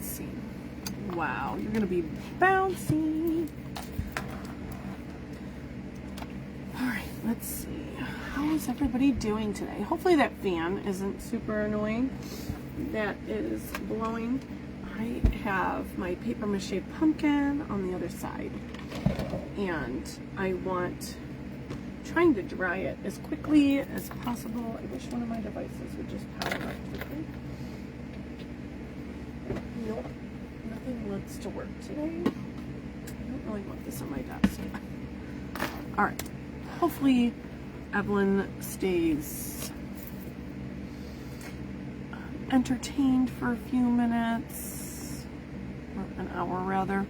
let's see. Wow, you're gonna be bouncy. All right, let's see. How is everybody doing today? Hopefully that fan isn't super annoying. That is blowing. I have my paper mache pumpkin on the other side, and I want trying to dry it as quickly as possible. I wish one of my devices would just power up quickly. Nope, nothing wants to work today. I don't really want this on my desk. All right, hopefully Evelyn stays entertained for a few minutes, or an hour rather,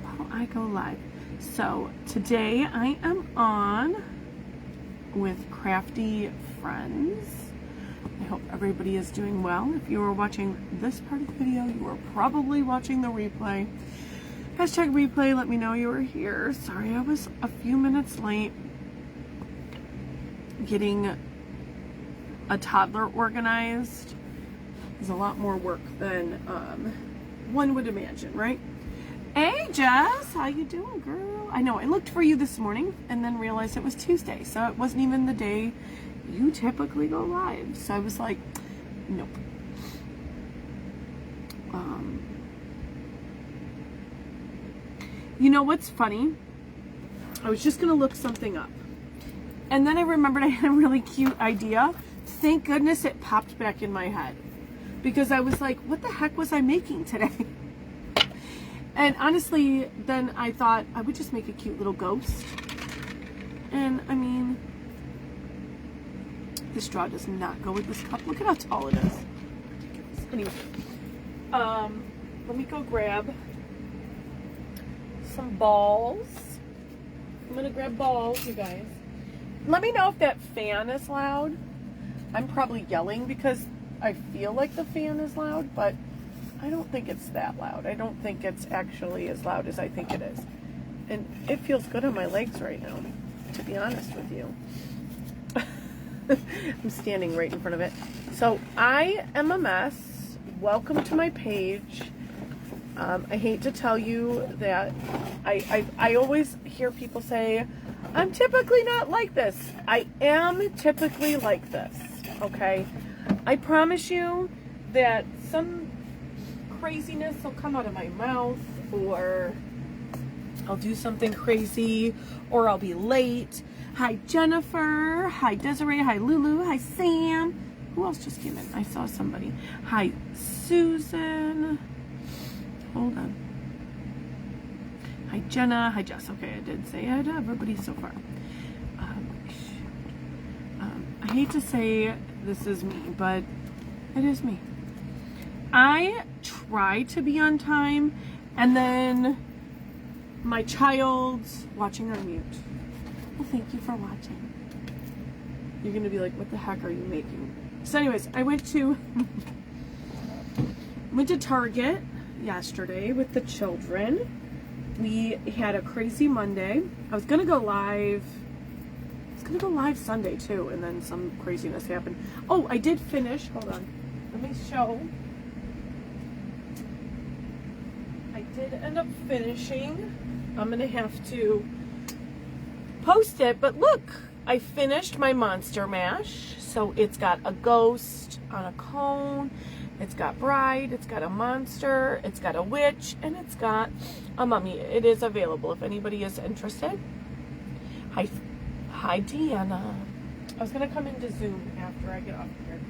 while I go live. So today I am on with Crafty Friends. I hope everybody is doing well. If you are watching this part of the video, you are probably watching the replay. Hashtag replay, let me know you were here. Sorry I was a few minutes late getting a toddler organized. Is a lot more work than one would imagine, right? Hey Jess, how you doing, girl? I know I looked for you this morning and then realized it was Tuesday, so it wasn't even the day you typically go live. So I was like, nope. You know what's funny? I was just gonna look something up, and then I remembered I had a really cute idea. Thank goodness it popped back in my head, because I was like, what the heck was I making today? And honestly, then I thought I would just make a cute little ghost. And I mean, this straw does not go with this cup. Look at how tall it is. Anyway, let me go grab some balls. I'm gonna grab balls, you guys. Let me know if that fan is loud. I'm probably yelling because I feel like the fan is loud, but I don't think it's that loud. I don't think it's actually as loud as I think it is. And it feels good on my legs right now, to be honest with you. I'm standing right in front of it. So I am a mess. Welcome to my page. I hate to tell you that I always hear people say, I'm typically not like this. I am typically like this, okay? I promise you that some craziness will come out of my mouth, or I'll do something crazy, or I'll be late. Hi Jennifer, hi Desiree, hi Lulu, hi Sam. Who else just came in? I saw somebody. Hi Susan. Hold on. Hi Jenna, hi Jess. Okay, I did say hi to everybody so far. I hate to say this is me, but it is me. I try to be on time, and then my child's watching on mute. Well, thank you for watching. You're gonna be like, what the heck are you making? So anyways, I went to Target yesterday with the children. We had a crazy Monday. I was gonna go live Sunday too, and then some craziness happened. Oh, I did finish. Hold on. Let me show. I did end up finishing. I'm gonna have to post it, but look, I finished my Monster Mash. So it's got a ghost on a cone, it's got bride, it's got a monster, it's got a witch, and it's got a mummy. It is available if anybody is interested. Hi Deanna. I was gonna come into Zoom after I get off here.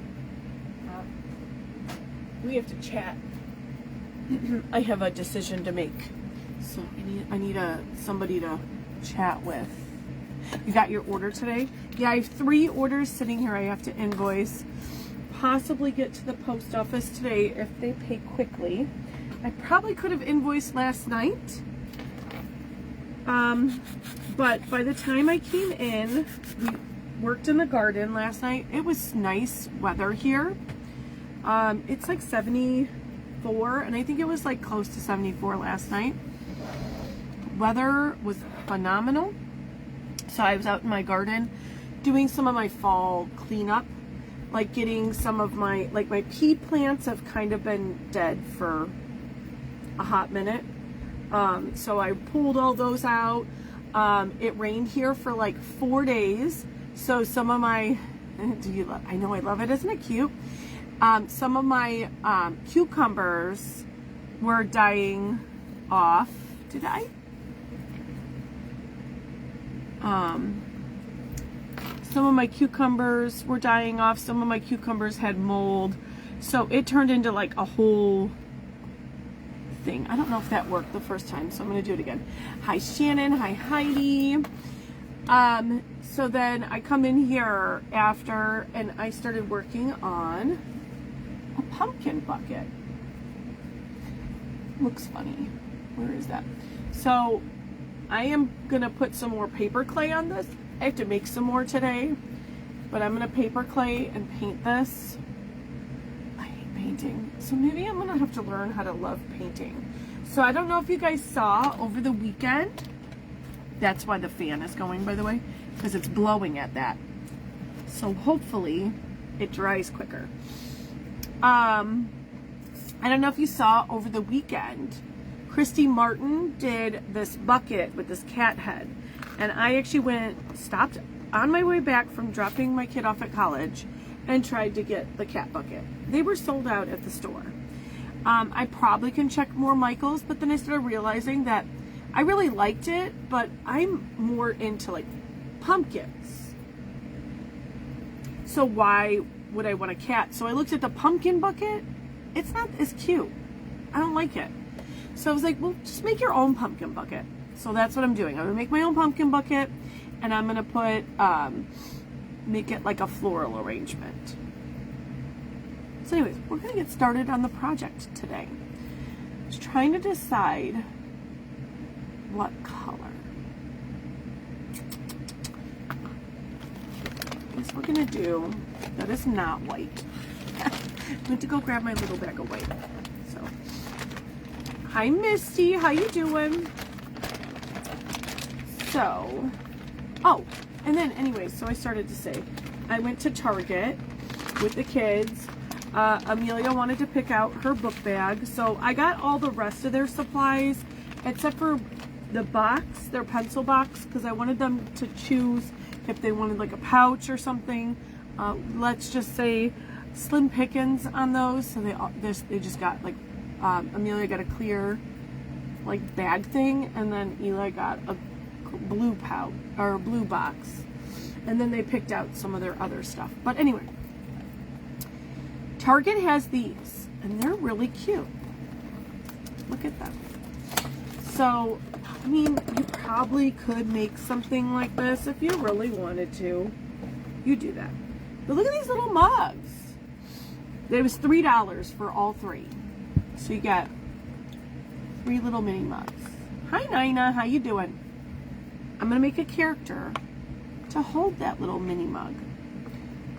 We have to chat. I have a decision to make, so I need somebody to chat with. You got your order today? Yeah, I have 3 orders sitting here I have to invoice. Possibly get to the post office today if they pay quickly. I probably could have invoiced last night. But by the time I came in, we worked in the garden last night. It was nice weather here. It's like 74, and I think it was like close to 74 last night. Weather was phenomenal. So I was out in my garden doing some of my fall cleanup, like getting some of my, like my pea plants have kind of been dead for a hot minute. So I pulled all those out. It rained here for like 4 days. So some of my, I know I love it, isn't it cute? Some of my cucumbers were dying off. Did I? Some of my cucumbers were dying off. Some of my cucumbers had mold. So it turned into like a whole thing. I don't know if that worked the first time, so I'm going to do it again. Hi, Shannon. Hi, Heidi. So then I come in here after, and I started working on a pumpkin bucket. Looks funny. Where is that? So I am going to put some more paper clay on this. I have to make some more today, but I'm going to paper clay and paint this. I hate painting. So maybe I'm going to have to learn how to love painting. So I don't know if you guys saw over the weekend. That's why the fan is going, by the way, because it's blowing at that. So hopefully it dries quicker. I don't know if you saw over the weekend, Christy Martin did this bucket with this cat head. And I actually stopped on my way back from dropping my kid off at college and tried to get the cat bucket. They were sold out at the store. I probably can check more Michaels, but then I started realizing that I really liked it, but I'm more into like pumpkins. So why would I want a cat? So I looked at the pumpkin bucket. It's not as cute. I don't like it. So I was like, well, just make your own pumpkin bucket. So that's what I'm doing. I'm gonna make my own pumpkin bucket, and I'm gonna put, make it like a floral arrangement. So anyways, we're gonna get started on the project today. Just trying to decide what color. I guess we're gonna do, that is not white. I went to go grab my little bag of white. So, hi Misty, how you doing? So, oh, and then anyways, so I started to say, I went to Target with the kids. Amelia wanted to pick out her book bag, so I got all the rest of their supplies, except for the box, their pencil box, because I wanted them to choose if they wanted like a pouch or something. Let's just say slim pickings on those, so they just got like, Amelia got a clear like bag thing, and then Eli got a blue pouch or blue box, and then they picked out some of their other stuff. But anyway, Target has these and they're really cute. Look at them. So I mean, you probably could make something like this if you really wanted to. You do that. But look at these little mugs. It was $3 for all three, so you got 3 little mini mugs. Hi Nina, how you doing? I'm gonna make a character to hold that little mini mug.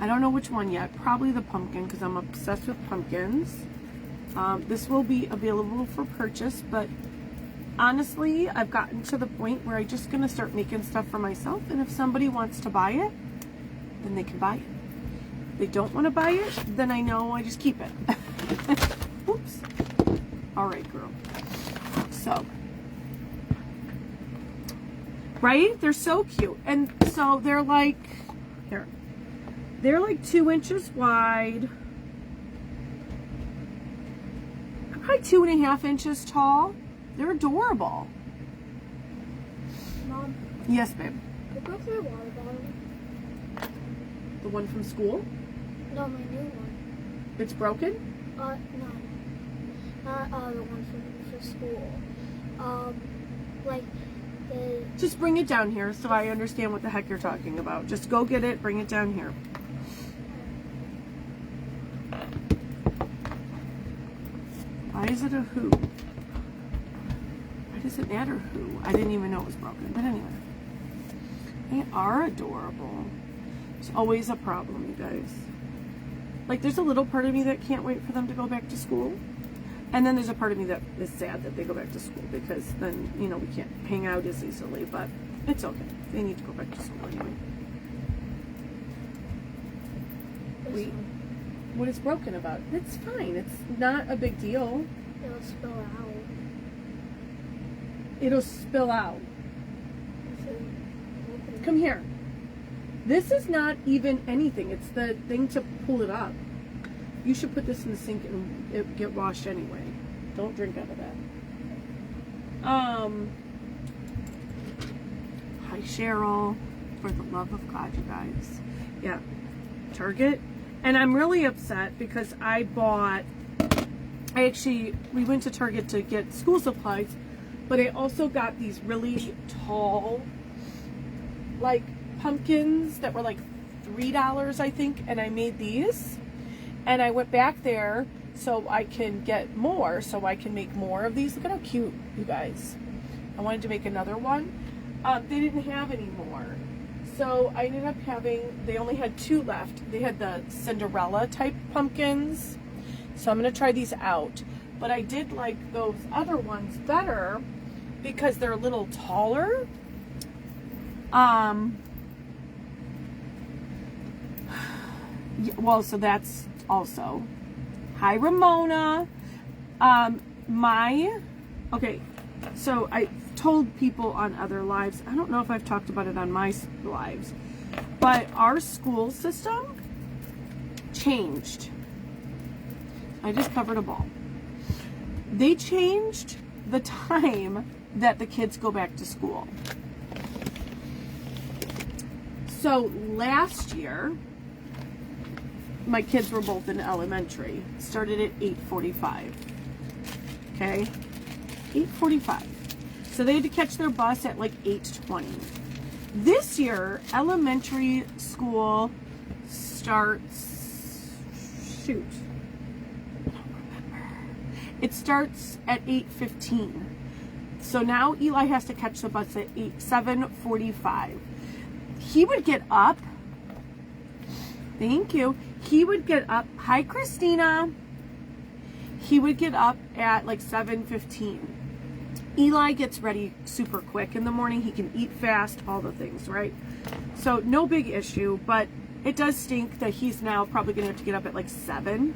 I don't know which one yet. Probably the pumpkin, because I'm obsessed with pumpkins. This will be available for purchase, but honestly, I've gotten to the point where I'm just gonna start making stuff for myself, and if somebody wants to buy it, then they can buy it. If they don't want to buy it, then I know I just keep it. Oops. All right, girl. So. Right? They're so cute. And so they're like, here, they're like 2 inches wide. Probably 2.5 inches tall. They're adorable. Mom. Yes, babe. What broke my water bottle? The one from school? No, my new one. It's broken? No. Not the one for school. Like the... Just bring it down here so I understand what the heck you're talking about. Just go get it, bring it down here. Why is it a who? Why does it matter who? I didn't even know it was broken, but anyway. They are adorable. It's always a problem, you guys. Like, there's a little part of me that can't wait for them to go back to school. And then there's a part of me that is sad that they go back to school, because then, you know, we can't hang out as easily, but it's okay. They need to go back to school anyway. Wait, what is broken about? It's fine. It's not a big deal. It'll spill out. it'll spill out. Okay. Come here. This is not even anything. It's the thing to pull it up. You should put this in the sink and it get washed anyway. Don't drink out of that. Hi Cheryl. For the love of God, you guys. Yeah. Target. And I'm really upset because we went to Target to get school supplies, but I also got these really tall, like, pumpkins that were like $3, I think, and I made these. And I went back there so I can get more, so I can make more of these. Look at how cute, you guys. I wanted to make another one. They didn't have any more. So I ended up they only had 2 left. They had the Cinderella type pumpkins. So I'm going to try these out. But I did like those other ones better because they're a little taller. Well, so that's also. Hi, Ramona. Okay, so I told people on other lives, I don't know if I've talked about it on my lives, but our school system changed. I just covered a ball. They changed the time that the kids go back to school. So last year, my kids were both in elementary. It started at 8:45. Okay? 8:45. So they had to catch their bus at like 8:20. This year, elementary school starts, I don't remember. It starts at 8:15. So now Eli has to catch the bus at 7:45. He would get up. Thank you. He would get up. Hi, Christina. He would get up at like 7:15. Eli gets ready super quick in the morning. He can eat fast, all the things, right? So no big issue, but it does stink that he's now probably going to have to get up at like 7.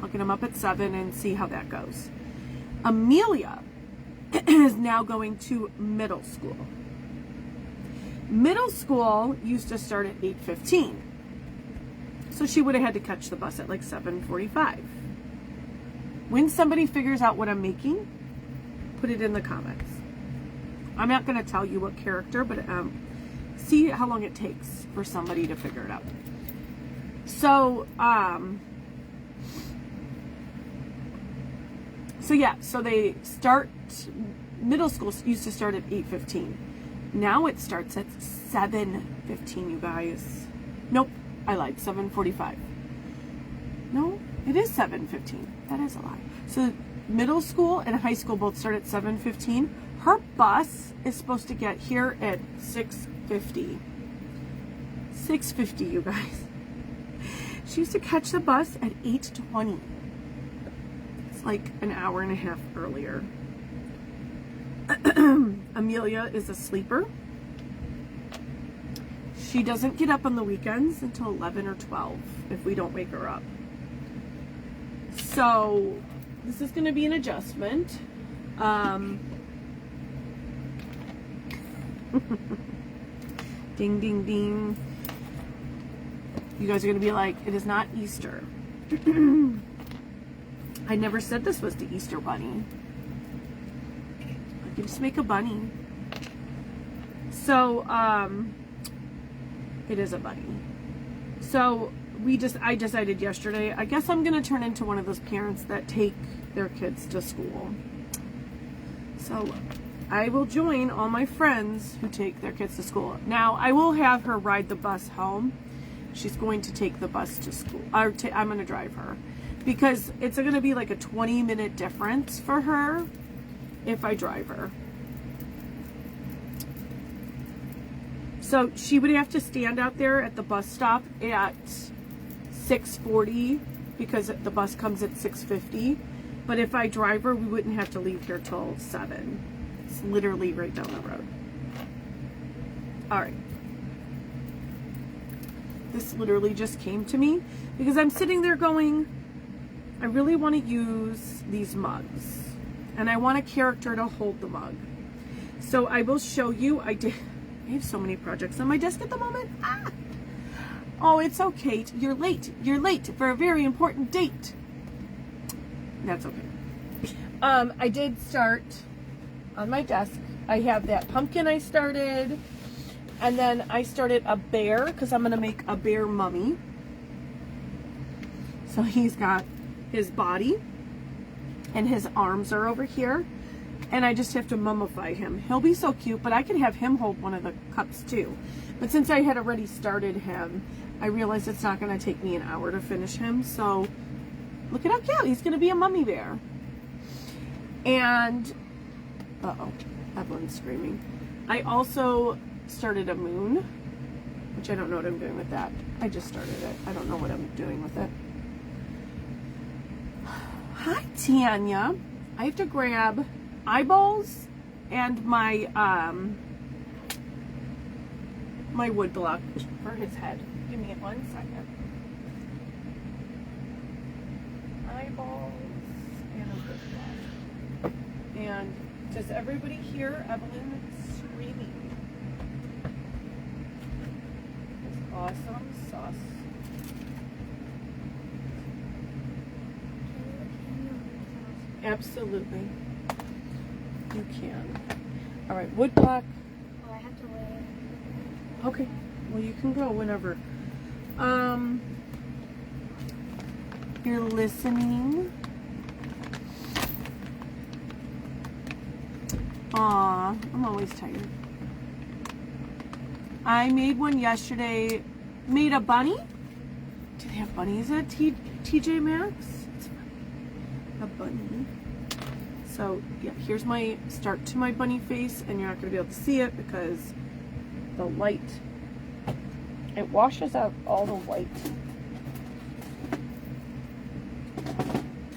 I'll get him up at 7 and see how that goes. Amelia is now going to middle school. Middle school used to start at 8:15. So she would have had to catch the bus at like 7:45. When somebody figures out what I'm making, put it in the comments. I'm not going to tell you what character, but see how long it takes for somebody to figure it out. So, so they start, middle school used to start at 8:15. Now it starts at 7:15, you guys. Nope, I lied, 7:45. No, it is 7:15. That is a lie. So middle school and high school both start at 7:15. Her bus is supposed to get here at 6:50. 6:50, you guys. She used to catch the bus at 8:20. It's like an hour and a half earlier. Amelia is a sleeper. She doesn't get up on the weekends until 11 or 12 if we don't wake her up. So this is going to be an adjustment. Ding, ding, ding. You guys are going to be like, it is not Easter. I never said this was the Easter bunny. I can just make a bunny. So, it is a bunny. So, I decided yesterday, I guess I'm going to turn into one of those parents that take their kids to school. So, I will join all my friends who take their kids to school. Now, I will have her ride the bus home. She's going to take the bus to school. I'm going to drive her. Because it's going to be like a 20-minute difference for her if I drive her. So she would have to stand out there at the bus stop at 6:40 because the bus comes at 6:50. But if I drive her, we wouldn't have to leave here till 7. It's literally right down the road. All right. This literally just came to me because I'm sitting there going, I really want to use these mugs. and I want a character to hold the mug. So I will show you. I have so many projects on my desk at the moment. Ah! Oh, it's okay. You're late. You're late for a very important date. That's okay. I did start on my desk. I have that pumpkin I started. And then I started a bear because I'm going to make a bear mummy. So he's got his body and his arms are over here. And I just have to mummify him. He'll be so cute, but I could have him hold one of the cups too. But since I had already started him, I realized it's not going to take me an hour to finish him. So look at how cute. He's going to be a mummy bear. And, uh-oh, Evelyn's screaming. I also started a moon, which I don't know what I'm doing with that. I just started it. I don't know what I'm doing with it. Hi, Tanya. I have to grab eyeballs and my my wood block for his head. Give me 1 second. Eyeballs and a wood block. And does everybody hear Evelyn screaming? It's awesome sauce. Absolutely. You can. All right, wood block. Oh, I have to wait. Okay. Well, you can go whenever. You're listening. Aw, I'm always tired. I made one yesterday. Made a bunny. Do they have bunnies at TJ Maxx? It's funny. A bunny. So, yeah, here's my start to my bunny face, and you're not going to be able to see it because the light, it washes out all the white.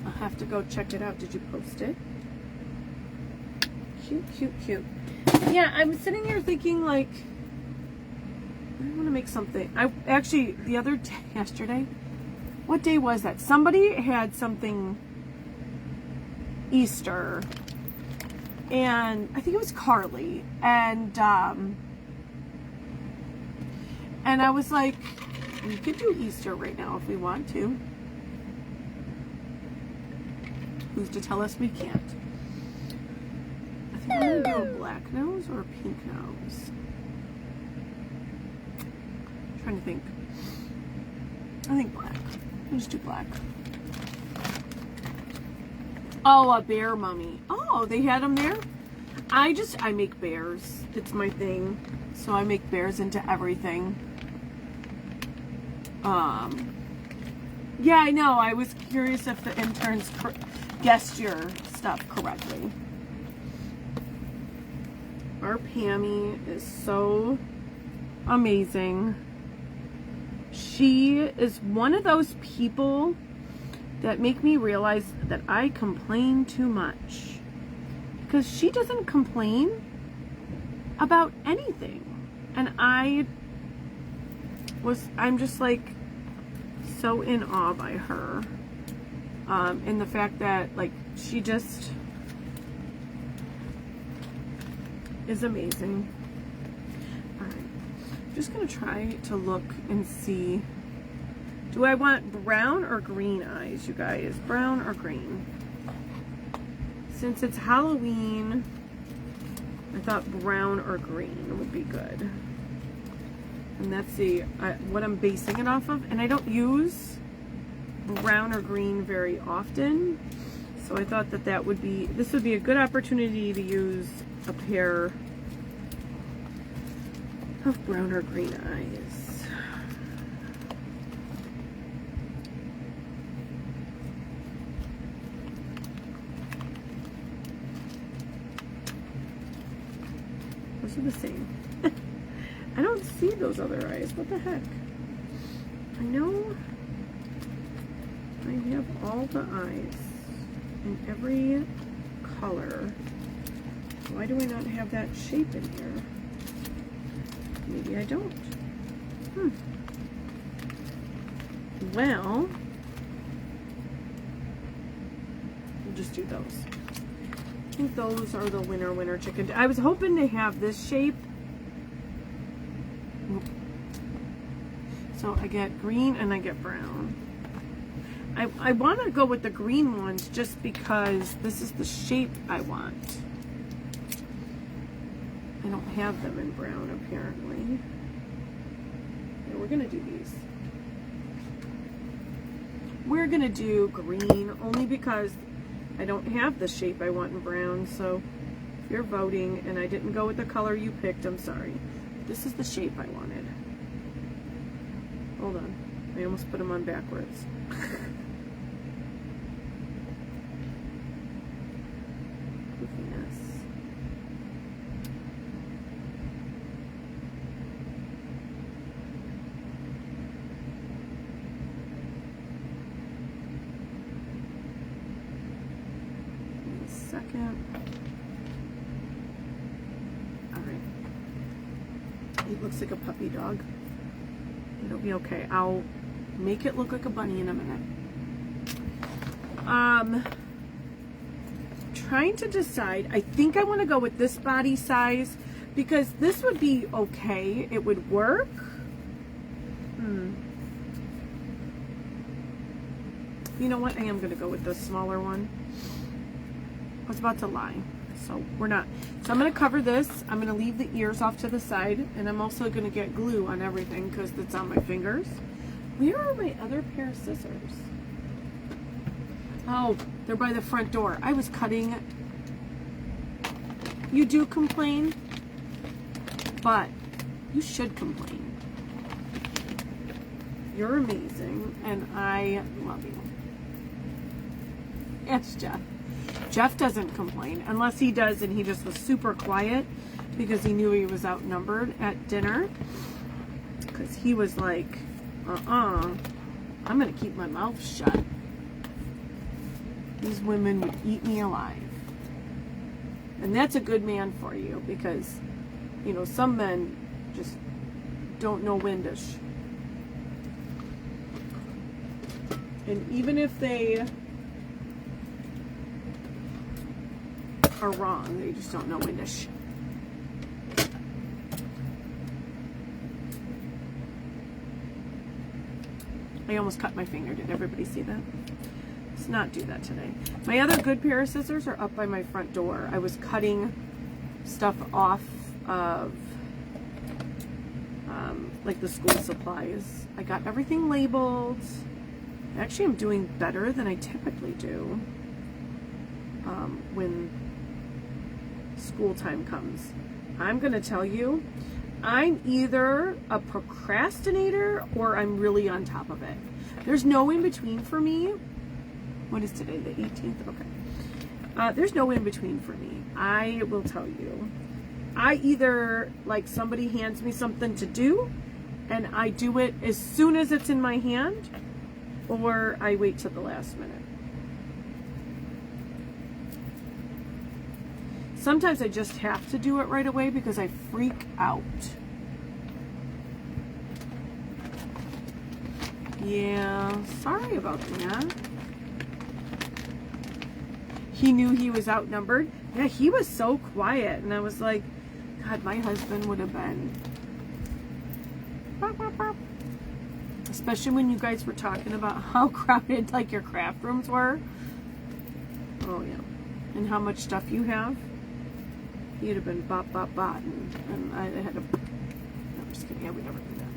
I'll have to go check it out. Did you post it? Cute, cute, cute. Yeah, I'm sitting here thinking, like, I want to make something. I actually, the other day, yesterday, what day was that? Somebody had something Easter, and I think it was Carly, and I was like, we could do Easter right now if we want to. Who's to tell us we can't? I think I'm gonna do a black nose or a pink nose. I'm trying to think. I think black. I'll just do black. Oh, a bear mummy. Oh, they had them there? I make bears. It's my thing. So I make bears into everything. Yeah, I know. I was curious if the interns guessed your stuff correctly. Our Pammy is so amazing. She is one of those people that make me realize that I complain too much. Because she doesn't complain about anything. And I'm just like so in awe by her. And the fact that like she just is amazing. Alright. I'm just gonna try to look and see. Do I want brown or green eyes, you guys? Brown or green? Since it's Halloween, I thought brown or green would be good. And that's what I'm basing it off of. And I don't use brown or green very often. So I thought that this would be a good opportunity to use a pair of brown or green eyes. Those are the same. I don't see those other eyes. What the heck? I know I have all the eyes in every color. Why do I not have that shape in here? Maybe I don't. Well, we'll just do those. think those are the winner chicken. I was hoping to have this shape. So I get green and I get brown. I want to go with the green ones just because this is the shape I want. I don't have them in brown apparently. Yeah, we're going to do these. We're going to do green only because I don't have the shape I want in brown. So if you're voting and I didn't go with the color you picked, I'm sorry. This is the shape I wanted. Hold on. I almost put them on backwards. Goofiness. Give me a second. Alright. It looks like a puppy dog. It'll be okay. I'll make it look like a bunny in a minute. Trying to decide. I think I want to go with this body size because this would be okay. It would work. You know what? I am going to go with the smaller one. I was about to lie. So we're not. So I'm going to cover this. I'm going to leave the ears off to the side. And I'm also going to get glue on everything because it's on my fingers. Where are my other pair of scissors? Oh, they're by the front door. I was cutting. You do complain, but you should complain. You're amazing, and I love you. It's Jeff. Jeff doesn't complain, unless he does, and he just was super quiet because he knew he was outnumbered at dinner. Because he was like, I'm going to keep my mouth shut. These women would eat me alive. And that's a good man for you because, you know, some men just don't know when to and even if they are wrong, they just don't know when to I almost cut my finger. Did everybody see that? Let's not do that today. My other good pair of scissors are up by my front door. I was cutting stuff off of like the school supplies. I got everything labeled. Actually, I'm doing better than I typically do when school time comes. I'm going to tell you, I'm either a procrastinator or I'm really on top of it. There's no in between for me. What is today, the 18th? Okay. There's no in between for me. I will tell you. I either, like, somebody hands me something to do, and I do it as soon as it's in my hand, or I wait till the last minute. Sometimes I just have to do it right away because I freak out. Yeah, sorry about that. He knew he was outnumbered. Yeah, he was so quiet. And I was like, God, my husband would have been. Especially when you guys were talking about how crowded, like, your craft rooms were. Oh, yeah. And how much stuff you have. He'd have been bop, bop, bop. And I had to. No, I'm just kidding. Yeah, we never do that.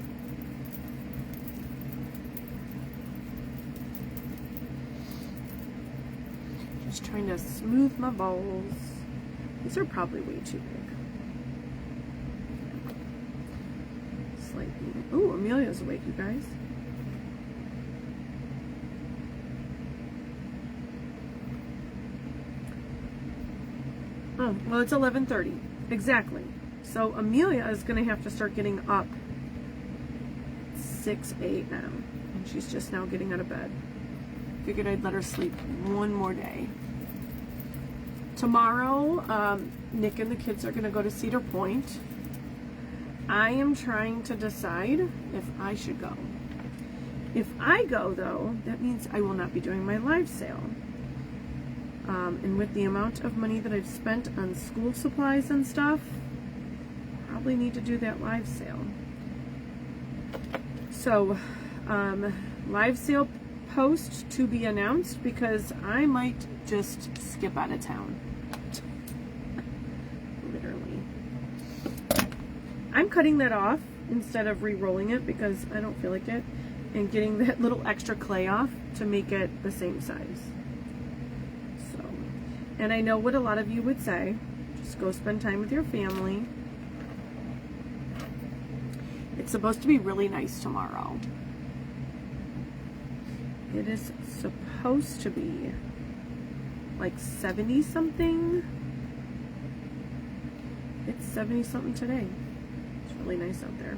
Just trying to smooth my balls. These are probably way too big. Slightly. Ooh, Amelia's awake, you guys. Oh, well, it's 11:30. Exactly. So Amelia is going to have to start getting up 6 a.m. And she's just now getting out of bed. Figured I'd let her sleep one more day. Tomorrow, Nick and the kids are going to go to Cedar Point. I am trying to decide if I should go. If I go, though, that means I will not be doing my live sale. And with the amount of money that I've spent on school supplies and stuff, probably need to do that live sale. So, live sale post to be announced, because I might just skip out of town. Literally. I'm cutting that off instead of re-rolling it because I don't feel like it, and getting that little extra clay off to make it the same size. So, and I know what a lot of you would say, just go spend time with your family. It's supposed to be really nice tomorrow. It is supposed to be like 70 something. It's 70 something today. It's really nice out there.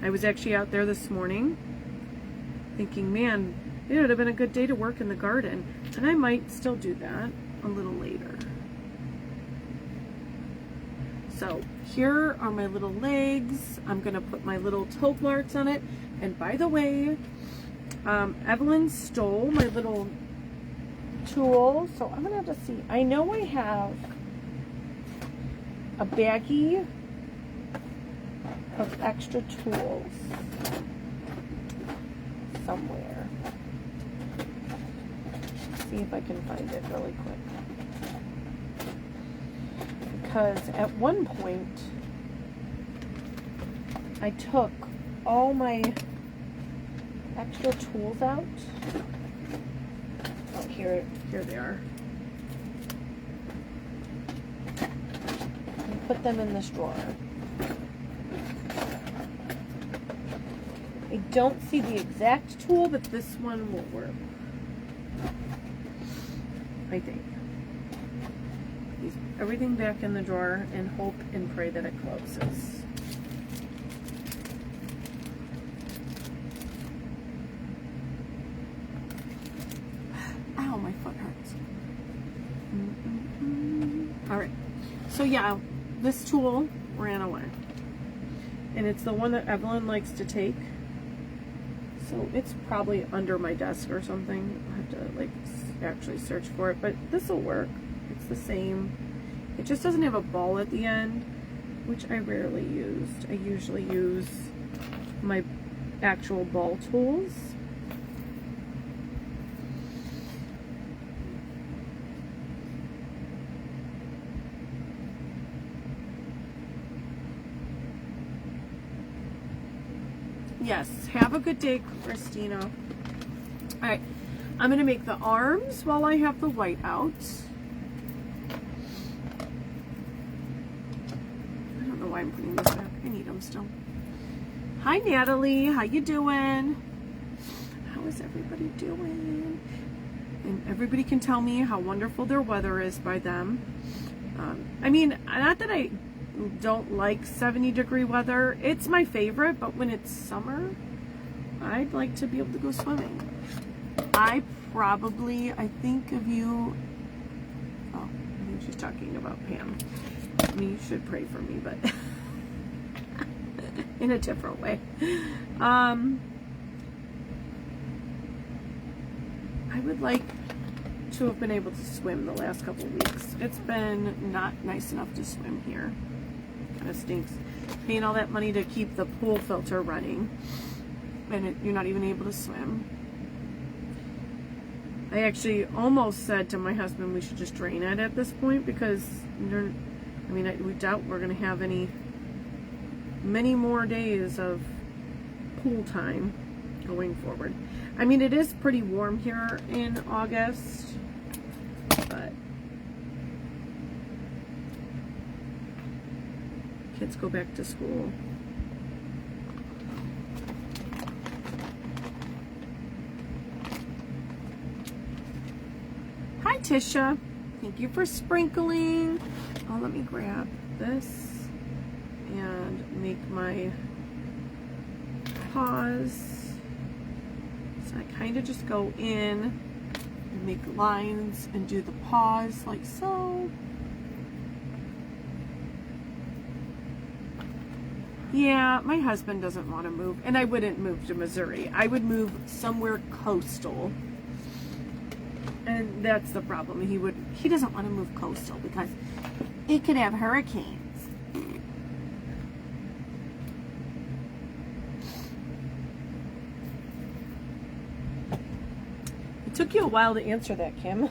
I was actually out there this morning thinking, man, it would have been a good day to work in the garden. And I might still do that a little later. So here are my little legs. I'm gonna put my little toe marks on it. And by the way, Evelyn stole my little tool, so I'm gonna have to see. I know I have a baggie of extra tools somewhere. See if I can find it really quick. Because at one point, I took all my extra tools out. Oh, here they are. And put them in this drawer. I don't see the exact tool, but this one will work. I think. Use everything back in the drawer and hope and pray that it closes. Ow, my foot hurts. All right. So yeah, this tool ran away. And it's the one that Evelyn likes to take. So it's probably under my desk or something. I'll have to like actually search for it, but this will work. It's the same. It just doesn't have a ball at the end, which I rarely used. I usually use my actual ball tools. Yes, have a good day, Christina. All right, I'm gonna make the arms while I have the white out. I don't know why I'm putting this back. I need them still. Hi, Natalie. How you doing? How is everybody doing? And everybody can tell me how wonderful their weather is by them. I mean, not that I don't like 70-degree weather. It's my favorite, but when it's summer, I'd like to be able to go swimming. I think of you. Oh, I think she's talking about Pam. I mean, you should pray for me, but in a different way. I would like to have been able to swim the last couple of weeks. It's been not nice enough to swim here. Kind of stinks. Paying all that money to keep the pool filter running, and you're not even able to swim. I actually almost said to my husband we should just drain it at this point, because we doubt we're going to have many more days of pool time going forward. I mean, it is pretty warm here in August, but kids go back to school. Hi, Tisha. Thank you for sprinkling. Oh, let me grab this and make my paws. So I kind of just go in and make lines and do the paws like so. Yeah, my husband doesn't want to move, and I wouldn't move to Missouri. I would move somewhere coastal. And And that's the problem. He doesn't want to move coastal because it could have hurricanes. It took you a while to answer that, Kim.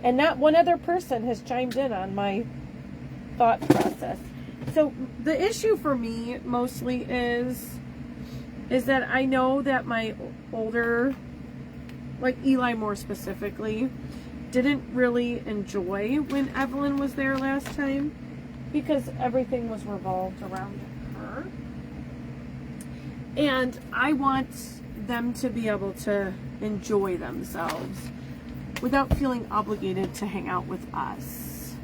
And not one other person has chimed in on my thought process. So the issue for me mostly is that I know that my older, like Eli more specifically, didn't really enjoy when Evelyn was there last time because everything was revolved around her. And I want them to be able to enjoy themselves without feeling obligated to hang out with us.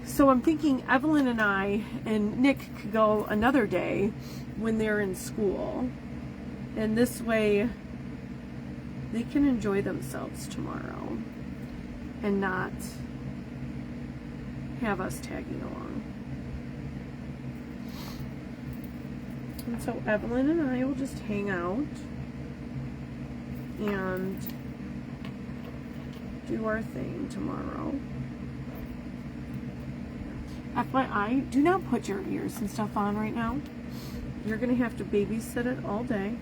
So I'm thinking Evelyn and I and Nick could go another day when they're in school. And this way they can enjoy themselves tomorrow and not have us tagging along. And so Evelyn and I will just hang out and do our thing tomorrow. FYI, do not put your ears and stuff on right now. You're going to have to babysit it all day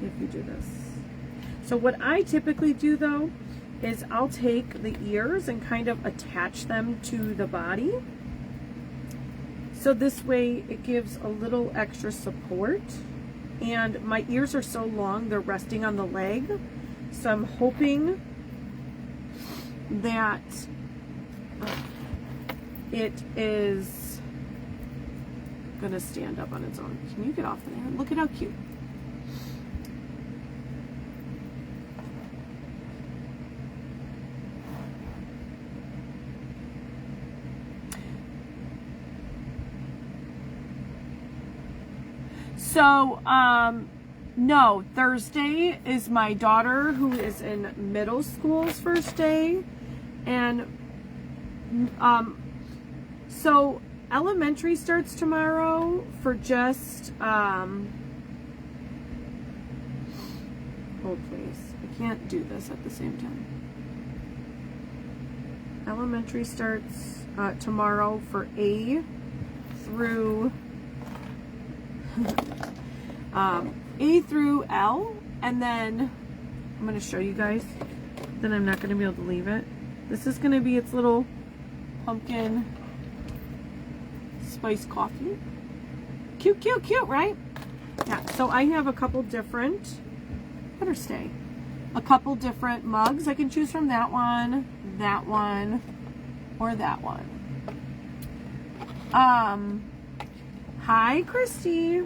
if you do this. So what I typically do though is I'll take the ears and kind of attach them to the body. So this way it gives a little extra support. And my ears are so long, they're resting on the leg. So I'm hoping that it is gonna stand up on its own. Can you get off there? Look at how cute. So, no, Thursday is my daughter who is in middle school's first day. And, so elementary starts tomorrow for just, hold please. I can't do this at the same time. Elementary starts, tomorrow for A through A through L, and then I'm going to show you guys, then I'm not going to be able to leave it. This is going to be its little pumpkin spice coffee. Cute, cute, cute, right? Yeah, so I have a couple different, better stay, a couple different mugs. I can choose from that one, or that one. Hi, Christy.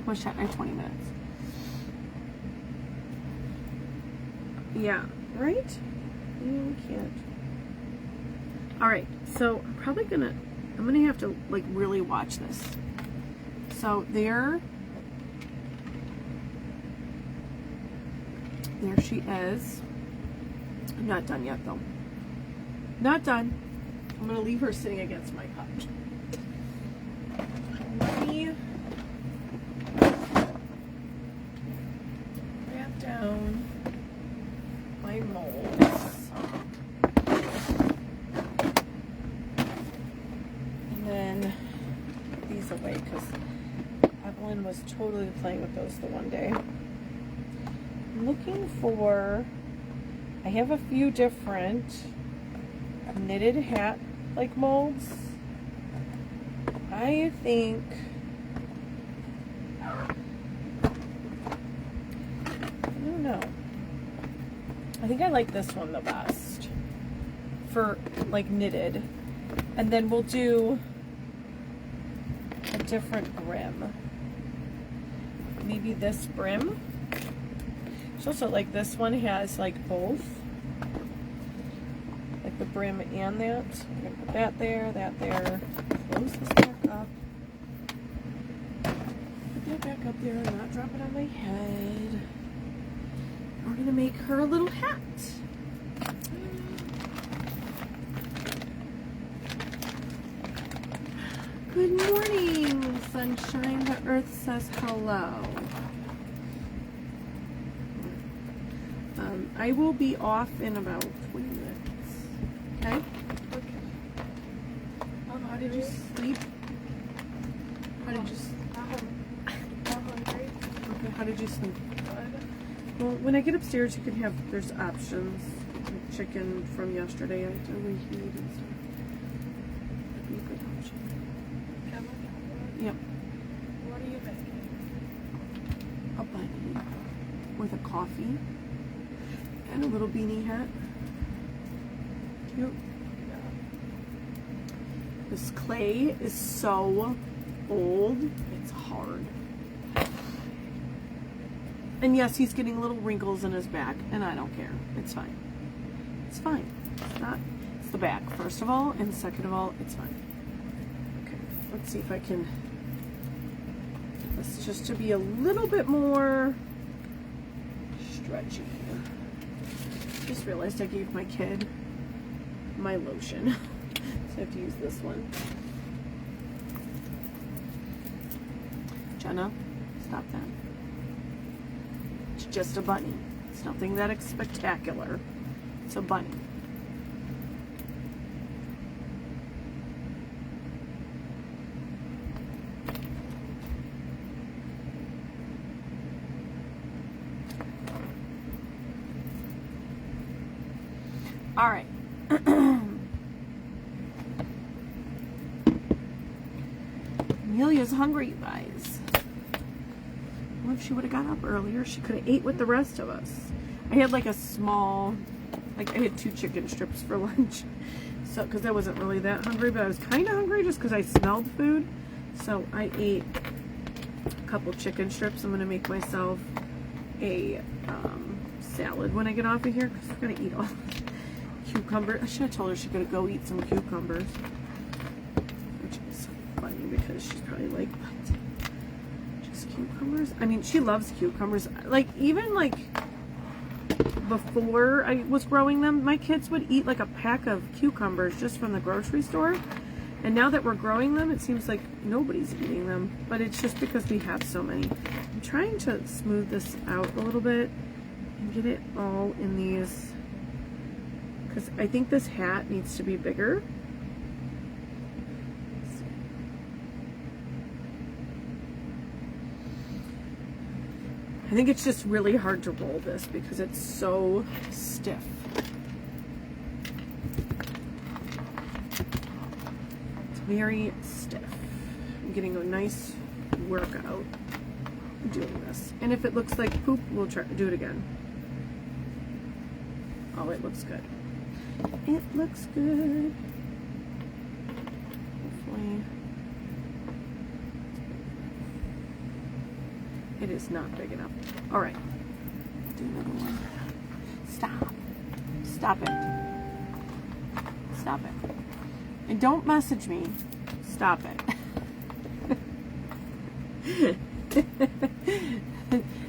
Wish I had 20 minutes. Yeah, right? You can't. Alright, so I'm gonna have to like really watch this. So there she is. I'm not done yet though. Not done. I'm gonna leave her sitting against my cup. Let me wrap down my molds. And then put these away because Evelyn was totally playing with those the one day. I'm looking for, I have a few different knitted hat like molds. I think I think I like this one the best for like knitted, and then we'll do a different brim, maybe this brim. It's also like this one has like both, like the brim and that. I'm gonna put that there, close this back up, put that back up there and not drop it on my head. We're gonna make her a little hat. Good morning, sunshine. The earth says hello. I will be off in about 20 minutes. Okay? Okay. How did you sleep? How did you I'm hungry. Okay, how did you sleep? Well, when I get upstairs, you can have, there's options. Like chicken from yesterday, I reheated and stuff. That'd be a good option. Yep. What are you making? A bunny with a coffee and a little beanie hat. Cute. This clay is so old, it's hard. And yes, he's getting little wrinkles in his back, and I don't care. It's fine. It's fine. It's not, it's the back, first of all, and second of all, it's fine. Okay, let's see if I can get this just to be a little bit more stretchy. Just realized I gave my kid my lotion. So I have to use this one. Jenna, stop that. It's just a bunny. It's nothing that spectacular. It's a bunny. All right. Amelia's hungry, you guys. Well, if she would have got up earlier, she could have ate with the rest of us. I had like a small, like I had 2 chicken strips for lunch. So, because I wasn't really that hungry, but I was kind of hungry just because I smelled food. So I ate a couple chicken strips. I'm going to make myself a salad when I get off of here because I'm going to eat all cucumber. I should have told her she could go eat some cucumbers. Which is funny because she's probably like, what? Just cucumbers? I mean, she loves cucumbers. Like, even like before I was growing them, my kids would eat like a pack of cucumbers just from the grocery store. And now that we're growing them, it seems like nobody's eating them. But it's just because we have so many. I'm trying to smooth this out a little bit and get it all in these, because I think this hat needs to be bigger. I think it's just really hard to roll this because it's so stiff. It's very stiff. I'm getting a nice workout doing this. And if it looks like poop, we'll try to do it again. Oh, it looks good. It looks good. Hopefully. It is not big enough. All right. Do another one. Stop. Stop it. Stop it. And don't message me. Stop it.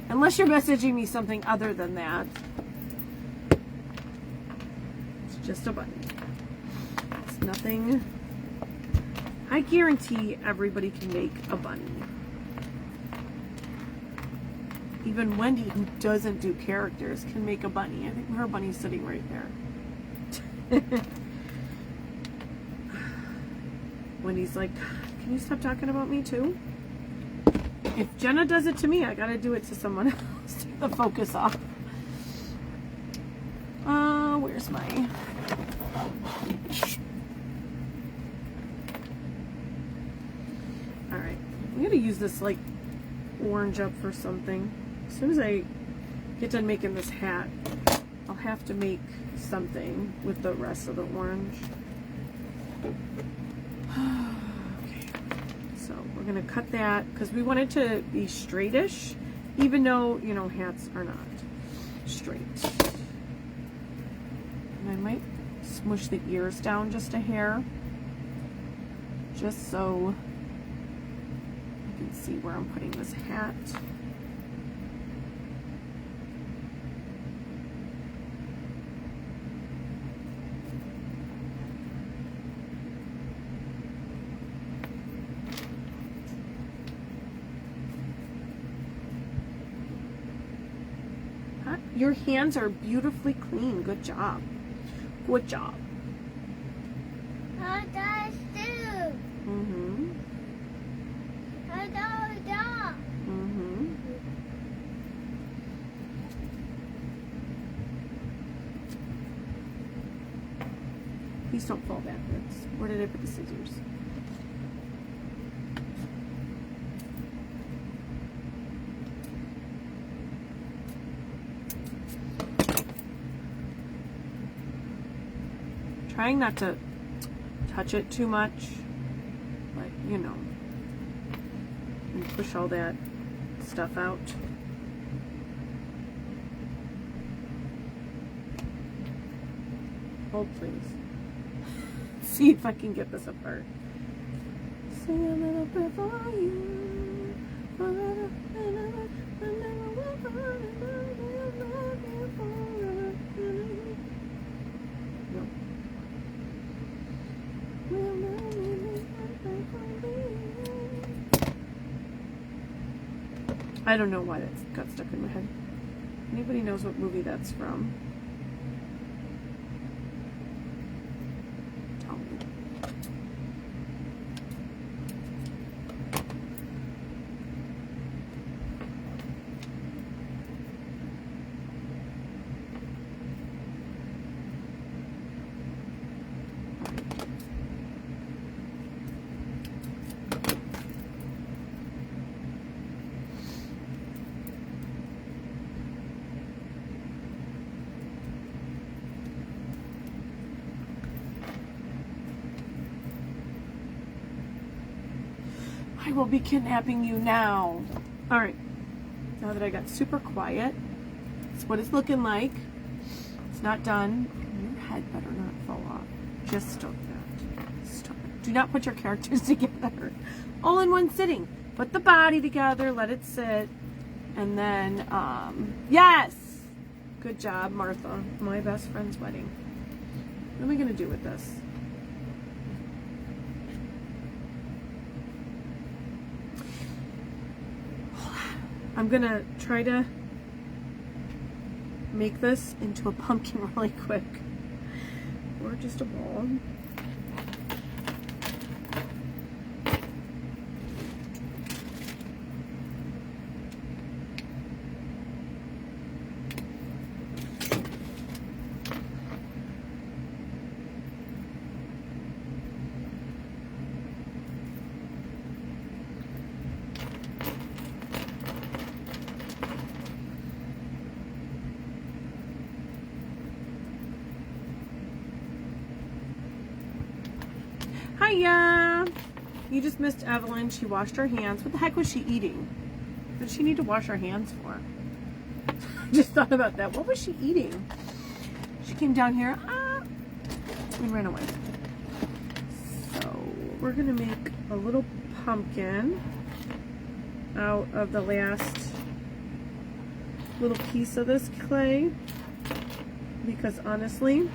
Unless you're messaging me something other than that. It's just a button. It's nothing. I guarantee everybody can make a bunny. Even Wendy, who doesn't do characters, can make a bunny. I think her bunny's sitting right there. Wendy's like, can you stop talking about me too? If Jenna does it to me, I gotta do it to someone else. Take the focus off. Where's my... Alright. I'm gonna use this, like, orange up for something. As soon as I get done making this hat, I'll have to make something with the rest of the orange. Okay, so we're gonna cut that because we want it to be straightish, even though, you know, hats are not straight. And I might smush the ears down just a hair, just so you can see where I'm putting this hat. Your hands are beautifully clean. Good job. Good job. How does do? Mm-hmm. How does dog? Mm-hmm. Please don't fall backwards. Where did I put the scissors? Trying not to touch it too much, but you know, and push all that stuff out. Hold, please. See if I can get this apart. Sing a little bit for you. No. I don't know why that got stuck in my head. Anybody knows what movie that's from? Tell me. I will be kidnapping you now. All right. Now that I got super quiet, it's what it's looking like. It's not done. Your head better not fall off. Just stop that. Stop it. Do not put your characters together all in one sitting. Put the body together, let it sit, and then, yes! Good job, Martha. My best friend's wedding. What am I going to do with this? I'm gonna try to make this into a pumpkin really quick, or just a ball. Hiya! You just missed Evelyn. She washed her hands. What the heck was she eating? What did she need to wash her hands for? Just thought about that. What was she eating? She came down here and ran away. So we're gonna make a little pumpkin out of the last little piece of this clay, because honestly,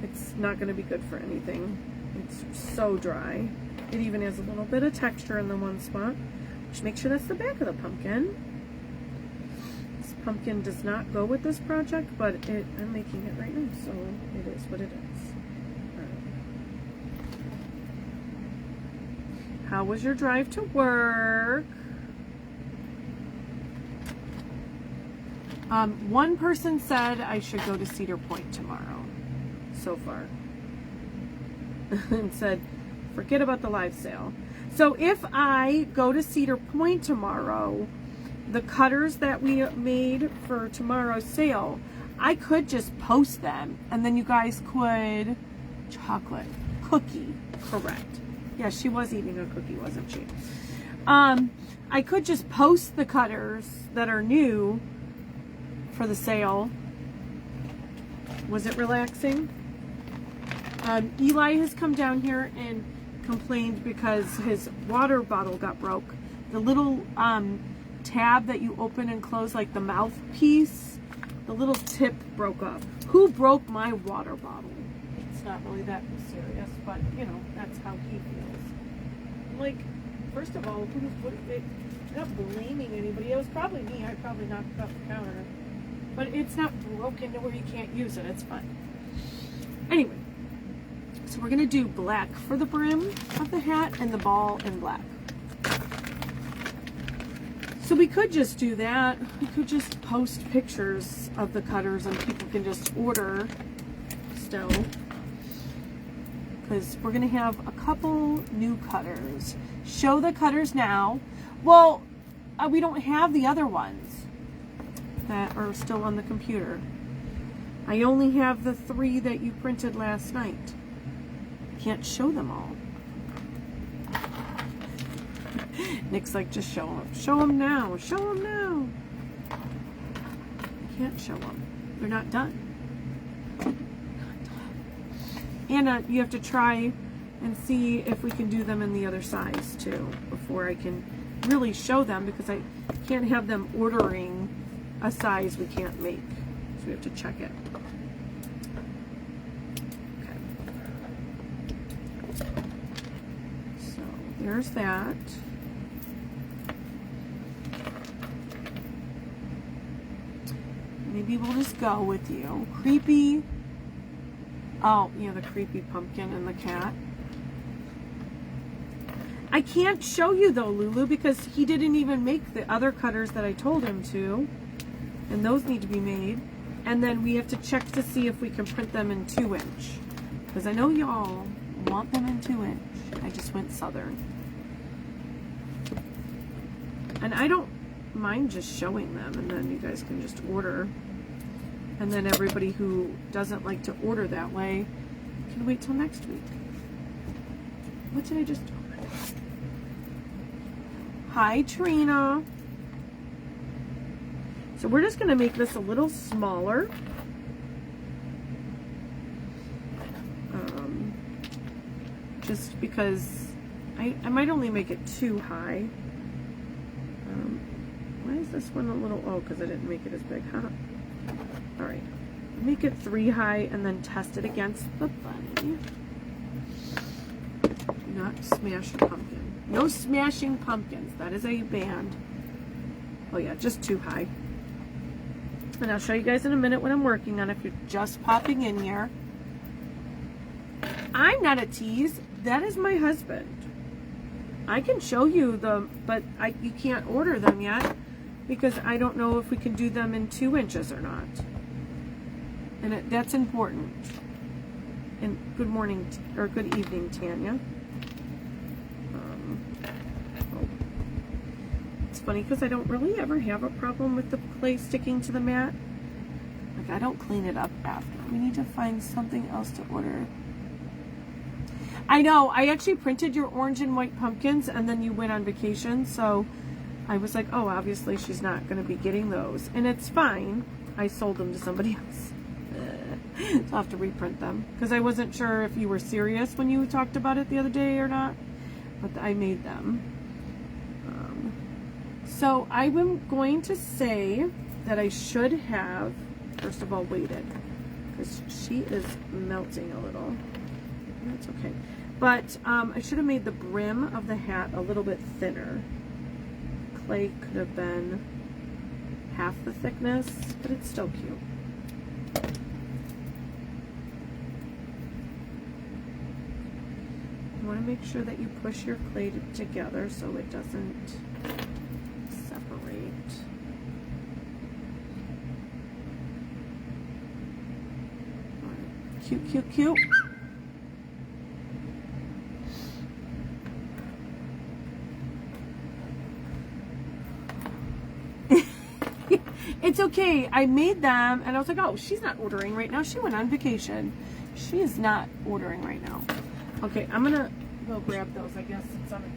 it's not going to be good for anything. It's so dry. It even has a little bit of texture in the one spot. Just make sure that's the back of the pumpkin. This pumpkin does not go with this project, but I'm making it right now, so it is what it is. How was your drive to work? One person said I should go to Cedar Point tomorrow, so far. And said, forget about the live sale. So if I go to Cedar Point tomorrow, the cutters that we made for tomorrow's sale, I could just post them, and then you guys could... Chocolate cookie, correct. Yeah, she was eating a cookie, wasn't she? I could just post the cutters that are new for the sale. Was it relaxing? Eli has come down here and complained because his water bottle got broke. The little tab that you open and close, like the mouthpiece, the little tip broke up. Who broke my water bottle? It's not really that serious, but you know, that's how he feels. Like, first of all, I'm not blaming anybody. It was probably me. I probably knocked it off the counter. But it's not broken to where you can't use it. It's fine. Anyway, so we're going to do black for the brim of the hat and the ball in black. So we could just do that. We could just post pictures of the cutters and people can just order still. Because we're going to have a couple new cutters. Show the cutters now. Well, we don't have the other ones that are still on the computer. I only have the 3 that you printed last night. Can't show them all. Nick's like, just show them. Show them now. Show them now. Can't show them. They're not done. Anna, you have to try and see if we can do them in the other size too before I can really show them, because I can't have them ordering a size we can't make. So we have to check it. Okay. So there's that. Maybe we'll just go with you. Creepy. Oh, yeah, the creepy pumpkin and the cat. I can't show you though, Lulu, because he didn't even make the other cutters that I told him to. And those need to be made. And then we have to check to see if we can print them in 2-inch. Because I know y'all want them in 2-inch. I just went southern. And I don't mind just showing them, and then you guys can just order. And then everybody who doesn't like to order that way can wait till next week. What did I just do? Hi, Trina. So we're just going to make this a little smaller. Just because I might only make it too high. Why is this one a little, oh, because I didn't make it as big, huh? All right, make it 3 high and then test it against the bunny. Do not smash a pumpkin. No smashing pumpkins. That is a band. Oh yeah, just 2 high. And I'll show you guys in a minute what I'm working on if you're just popping in here. I'm not a tease. That is my husband. I can show you them, but you can't order them yet because I don't know if we can do them in 2 inches or not. And that's important. And good morning, or good evening, Tanya. It's funny because I don't really ever have a problem with the clay sticking to the mat. Like, I don't clean it up after. We need to find something else to order. I know, I actually printed your orange and white pumpkins and then you went on vacation, so I was like, oh, obviously she's not going to be getting those. And it's fine. I sold them to somebody else. So I'll have to reprint them because I wasn't sure if you were serious when you talked about it the other day or not, but I made them. So I'm going to say that I should have, first of all, waited because she is melting a little. That's okay. But I should have made the brim of the hat a little bit thinner. Clay could have been half the thickness, but it's still cute. You want to make sure that you push your clay together so it doesn't separate. All right. Cute, cute, cute. It's okay. I made them and I was like, oh, she's not ordering right now. She went on vacation. She is not ordering right now. Okay, I'm gonna go grab those, I guess, since I'm a key.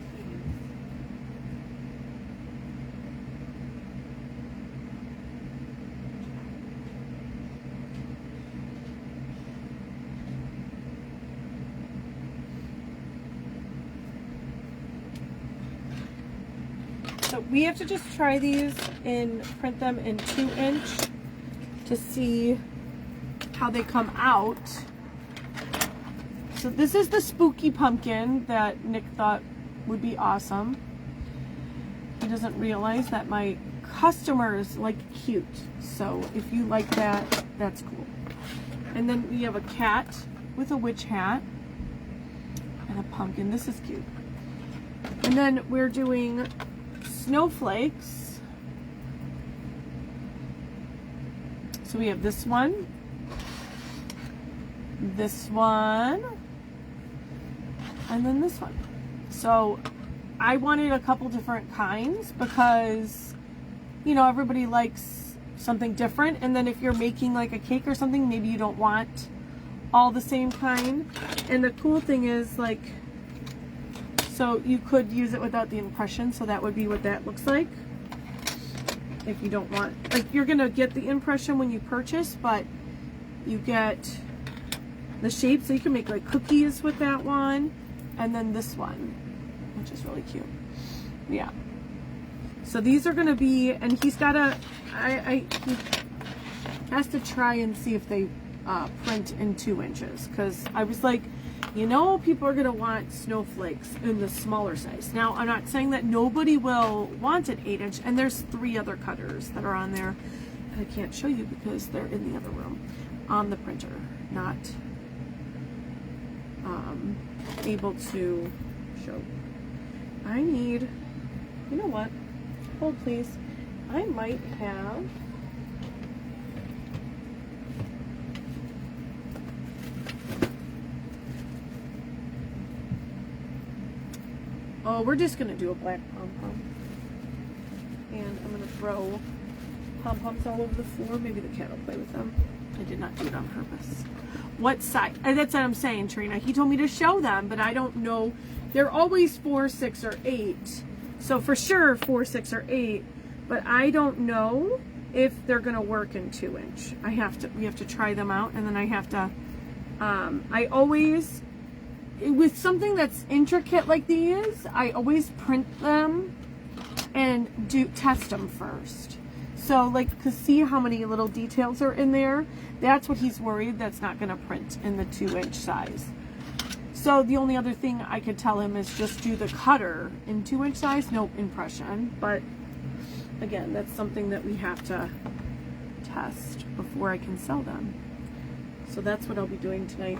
So we have to just try these and print them in 2-inch to see how they come out. So this is the spooky pumpkin that Nick thought would be awesome. He doesn't realize that my customers like cute. So if you like that, that's cool. And then we have a cat with a witch hat and a pumpkin. This is cute. And then we're doing snowflakes. So we have this one, and then this one. So I wanted a couple different kinds because, you know, everybody likes something different. And then if you're making like a cake or something, maybe you don't want all the same kind. And the cool thing is, like, so you could use it without the impression. So that would be what that looks like. If you don't want, like, you're gonna get the impression when you purchase, but you get the shape. So you can make like cookies with that one, and then this one, which is really cute. Yeah. So these are gonna be, and he's gotta, he has to try and see if they print in 2 inches, because I was like, you know, people are gonna want snowflakes in the smaller size. Now, I'm not saying that nobody will want an 8-inch, and there's 3 other cutters that are on there, and I can't show you because they're in the other room on the printer, not able to show. I need, you know what? Hold please. I might have. Oh, we're just gonna do a black pom-pom. And I'm gonna throw pom-poms all over the floor. Maybe the cat will play with them. I did not do it on purpose. What size? That's what I'm saying, Trina. He told me to show them, but I don't know. They're always 4, 6, or 8. So for sure 4, 6, or 8. But I don't know if they're gonna work in 2-inch. We have to try them out, and then I have to. I always, with something that's intricate like these, I always print them and test them first. So, like, to see how many little details are in there, that's what he's worried that's not going to print in the 2-inch size. So the only other thing I could tell him is just do the cutter in 2-inch size, no impression. But again, that's something that we have to test before I can sell them. So that's what I'll be doing tonight,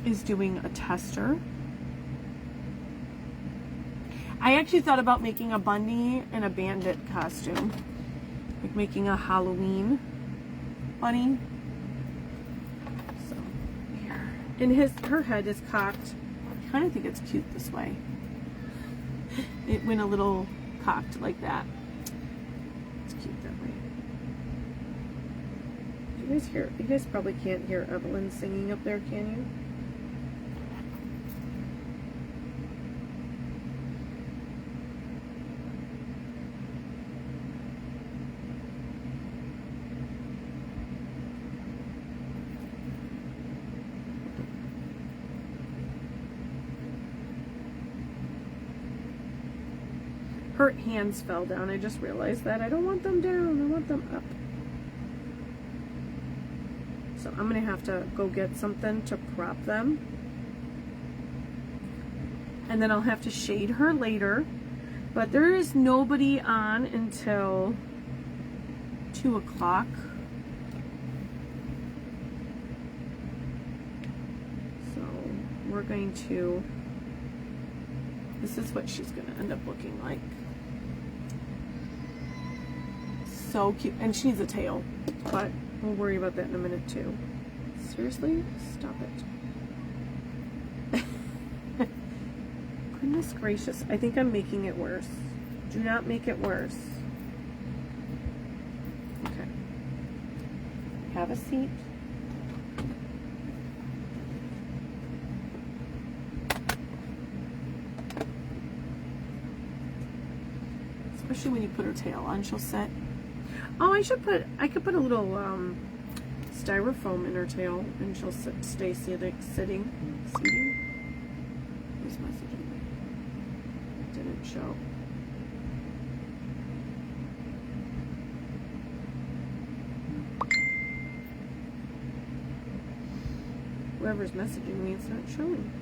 is doing a tester. I actually thought about making a bunny and a bandit costume, like making a Halloween bunny. So here, and her head is cocked. I kind of think it's cute this way. It went a little cocked like that. It's cute that way. You guys hear? You guys probably can't hear Evelyn singing up there, can you? Her hands fell down. I just realized that. I don't want them down. I want them up. So I'm going to have to go get something to prop them. And then I'll have to shade her later. But there is nobody on until 2 o'clock. So we're going to... This is what she's going to end up looking like. So cute. And she needs a tail, but we'll worry about that in a minute too. Seriously? Stop it. Goodness gracious. I think I'm making it worse. Do not make it worse. Okay. Have a seat. Especially when you put her tail on, she'll sit. Oh, I could put a little styrofoam in her tail, and she'll stay sitting. Who's messaging me? Didn't show. Whoever's messaging me, it's not showing.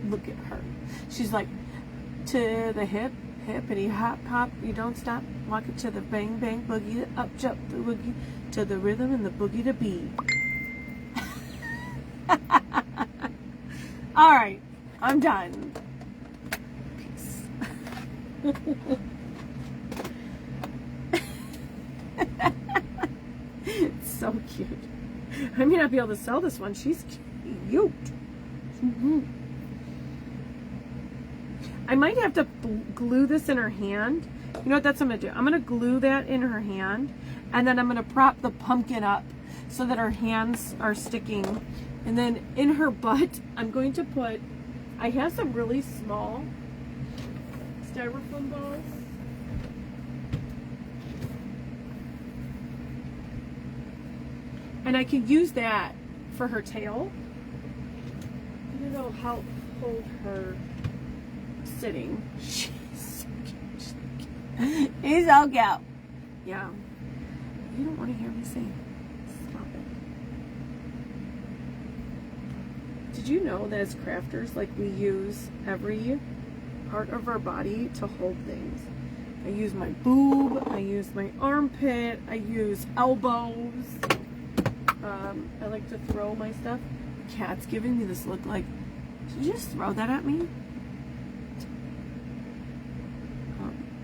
Look at her. She's like, to the hip, hippity hop hop, you don't stop. Walk it to the bang bang boogie, up jump the boogie, to the rhythm and the boogie to beat. All right, I'm done. Peace. It's so cute. I may not be able to sell this one. She's cute. I might have to glue this in her hand. You know what? That's what I'm going to do. I'm going to glue that in her hand, and then I'm going to prop the pumpkin up so that her hands are sticking. And then in her butt, I'm going to put, I have some really small styrofoam balls. And I can use that for her tail. I don't know how to hold her sitting. She's so cute. She's so cute. He's so cute. Yeah. You don't want to hear me sing. Stop it. Did you know that as crafters, like, we use every part of our body to hold things? I use my boob, I use my armpit, I use elbows. I like to throw my stuff. Cat's giving me this look like, did you just throw that at me?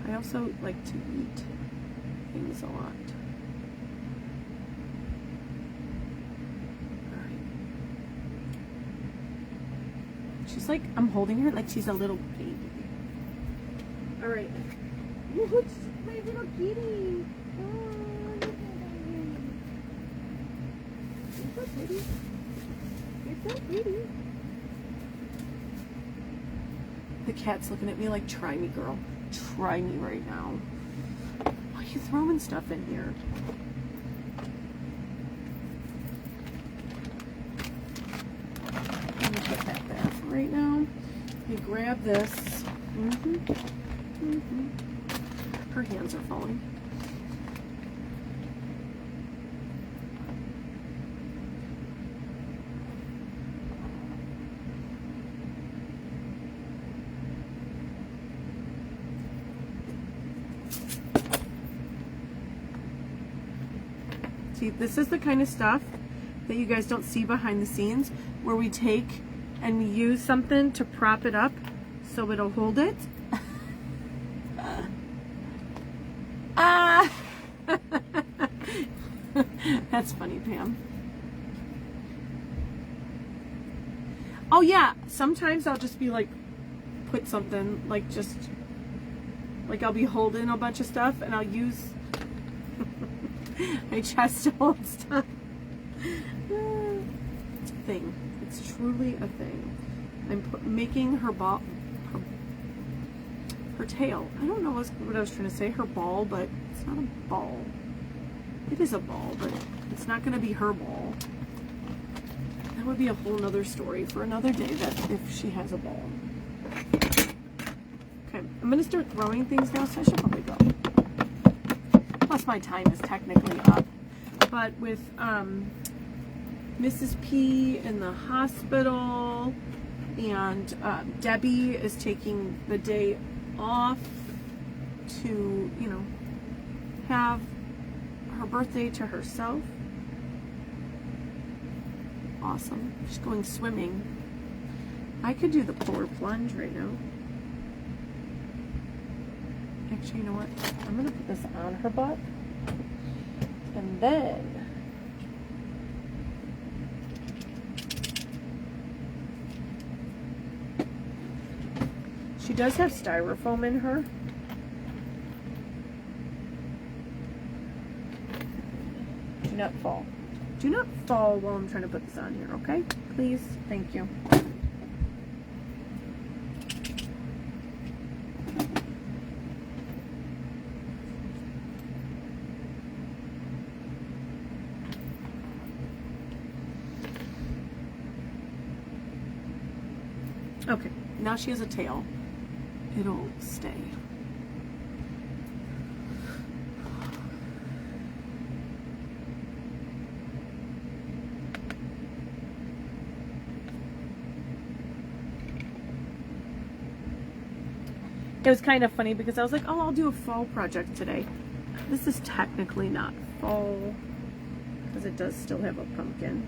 I also like to eat things a lot. Alright. She's like, I'm holding her like she's a little baby. Alright. Look, my little kitty. You're so pretty. You're so pretty. The cat's looking at me like, try me, girl. Try me right now. Why are you throwing stuff in here? Let me put that back right now. You grab this. Her hands are falling. See, this is the kind of stuff that you guys don't see behind the scenes, where we take and we use something to prop it up so it'll hold it. That's funny, Pam. Oh yeah, sometimes I'll just be like, put something, like just, like I'll be holding a bunch of stuff and I'll use my chest to hold stuff. It's a thing. It's truly a thing. I'm making her ball, her tail. I don't know what I was trying to say. Her ball, but it's not a ball. It is a ball, but it's not going to be her ball. That would be a whole nother story for another day, that if she has a ball. Okay, I'm going to start throwing things now, so I should probably go. Plus my time is technically up. But with Mrs. P in the hospital, and Debbie is taking the day off to, you know, have her birthday to herself. Awesome. She's going swimming. I could do the polar plunge right now. Actually, you know what? I'm going to put this on her butt. And then she does have styrofoam in her. Do not fall. Do not fall while I'm trying to put this on here, okay? Please. Thank you. Okay, now she has a tail. It'll stay. it was kind of funny because I was like, oh, I'll do a fall project today. This is technically not fall because it does still have a pumpkin.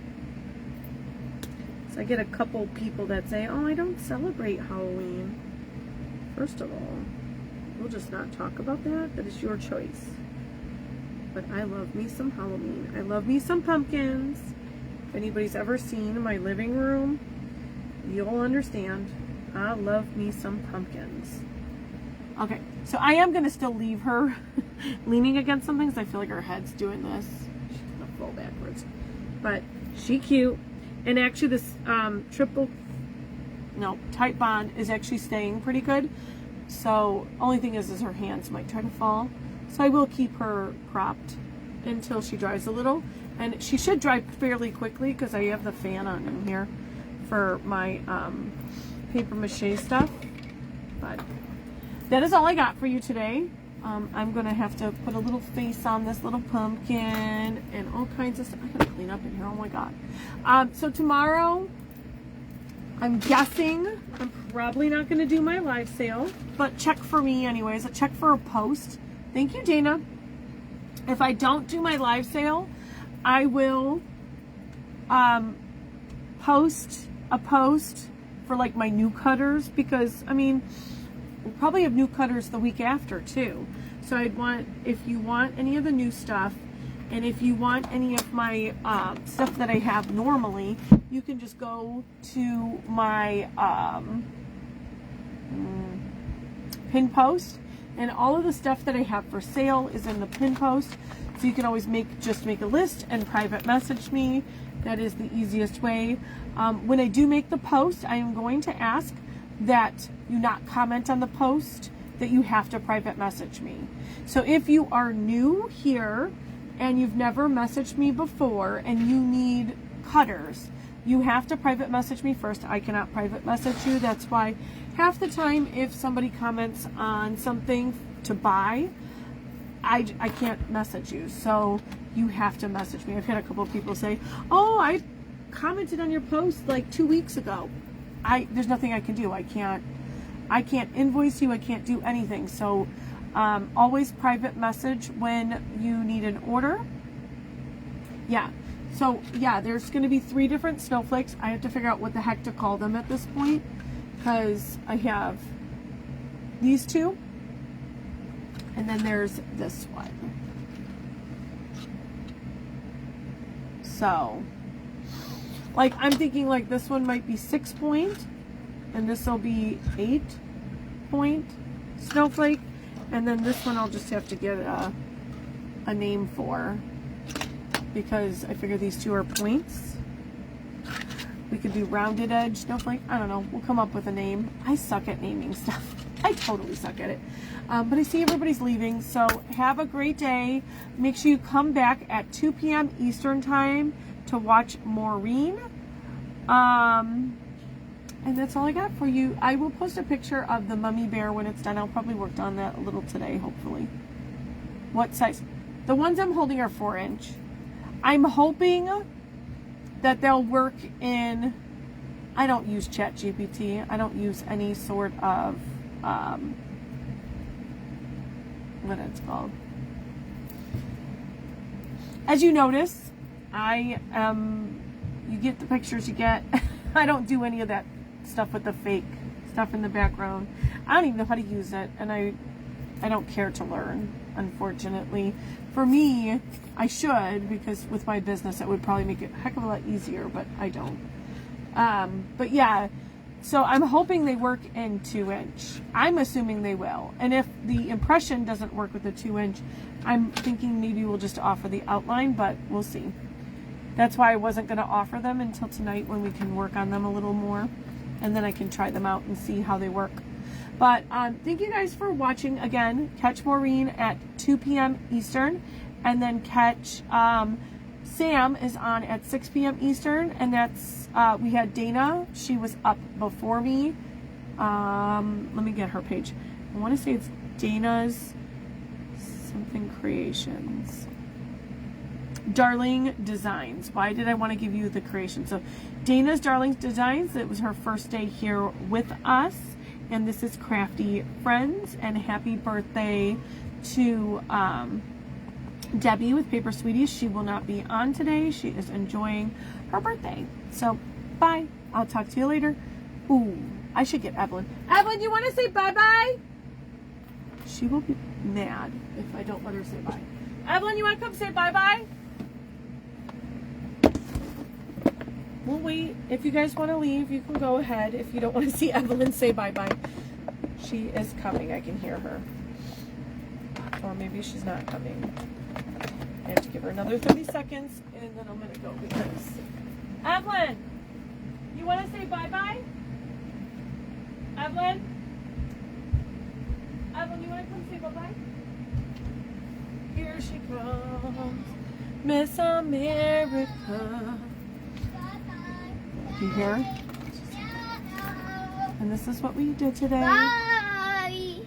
So I get a couple people that say, oh, I don't celebrate Halloween. First of all, we'll just not talk about that. That is your choice. But I love me some Halloween. I love me some pumpkins. If anybody's ever seen my living room, you'll understand. I love me some pumpkins. Okay, so I am going to still leave her leaning against something because I feel like her head's doing this. She's going to fall backwards. But she cute. And actually this Tite Bond is actually staying pretty good. So only thing is her hands might try to fall. So I will keep her propped until she dries a little. And she should dry fairly quickly because I have the fan on in here for my paper mache stuff. But that is all I got for you today. I'm going to have to put a little face on this little pumpkin and all kinds of stuff. I'm going to clean up in here. Oh my God. So tomorrow, I'm guessing I'm probably not going to do my live sale, but check for me anyways. Check for a post. Thank you, Dana. If I don't do my live sale, I will post a post for like my new cutters because, I mean, we'll probably have new cutters the week after too. So I'd want, if you want any of the new stuff and if you want any of my stuff that I have normally, you can just go to my pin post, and all of the stuff that I have for sale is in the pin post. So you can always make a list and private message me. That is the easiest way. When I do make the post, I am going to ask that you not comment on the post, that you have to private message me. So if you are new here and you've never messaged me before and you need cutters, you have to private message me first. I cannot private message you. That's why half the time if somebody comments on something to buy, I can't message you. So you have to message me. I've had a couple of people say, oh, I commented on your post like 2 weeks ago. There's nothing I can do. I can't invoice you. I can't do anything. So always private message when you need an order. Yeah. So yeah, there's going to be 3 different snowflakes. I have to figure out what the heck to call them at this point because I have these 2 and then there's this one. So like I'm thinking like this one might be 6 point and this will be 8 point snowflake, and then this one I'll just have to get a name for because I figure these 2 are points. We could do rounded edge snowflake. I don't know. We'll come up with a name. I suck at naming stuff. I totally suck at it. But I see everybody's leaving, so have a great day. Make sure you come back at 2 p.m. Eastern time to watch Maureen. And that's all I got for you. I will post a picture of the mummy bear when it's done. I'll probably work on that a little today, hopefully. What size? The ones I'm holding are 4-inch. I'm hoping that they'll work in... I don't use ChatGPT. I don't use any sort of... what it's called. As you notice, I am... you get the pictures you get. I don't do any of that stuff with the fake stuff in the background. I don't even know how to use it, and I don't care to learn, unfortunately. For me, I should, because with my business it would probably make it a heck of a lot easier, but I don't. But yeah, so I'm hoping they work in 2-inch. I'm assuming they will. And if the impression doesn't work with the 2-inch, I'm thinking maybe we'll just offer the outline, but we'll see. That's why I wasn't going to offer them until tonight when we can work on them a little more. And then I can try them out and see how they work. But thank you guys for watching. Again, catch Maureen at 2 p.m. Eastern. And then catch Sam is on at 6 p.m. Eastern. And that's, we had Dana. She was up before me. Let me get her page. I want to say it's Dana's something creations. Darling Designs. Why did I want to give you the creation? So Dana's Darling Designs, it was her first day here with us, And this is Crafty Friends, and happy birthday to Debbie with Paper Sweeties. She will not be on today. She is enjoying her birthday. So, bye. I'll talk to you later. Ooh, I should get Evelyn. Evelyn, you want to say bye-bye? She will be mad if I don't let her say bye. Evelyn, you want to come say bye-bye? We'll wait. If you guys want to leave, you can go ahead. If you don't want to see Evelyn say bye-bye. She is coming. I can hear her. Or maybe she's not coming. I have to give her another 30 seconds, and then I'm going to go because... Evelyn! You want to say bye-bye? Evelyn? Evelyn, you want to come say bye-bye? Here she comes. Miss America. You hear her? And this is what we did today. Bye.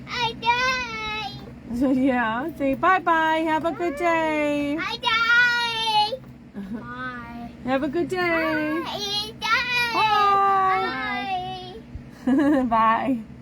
I die. So yeah, say bye-bye. Have a good day. I die. Bye. Have a good day. I die. Bye. Bye. Bye.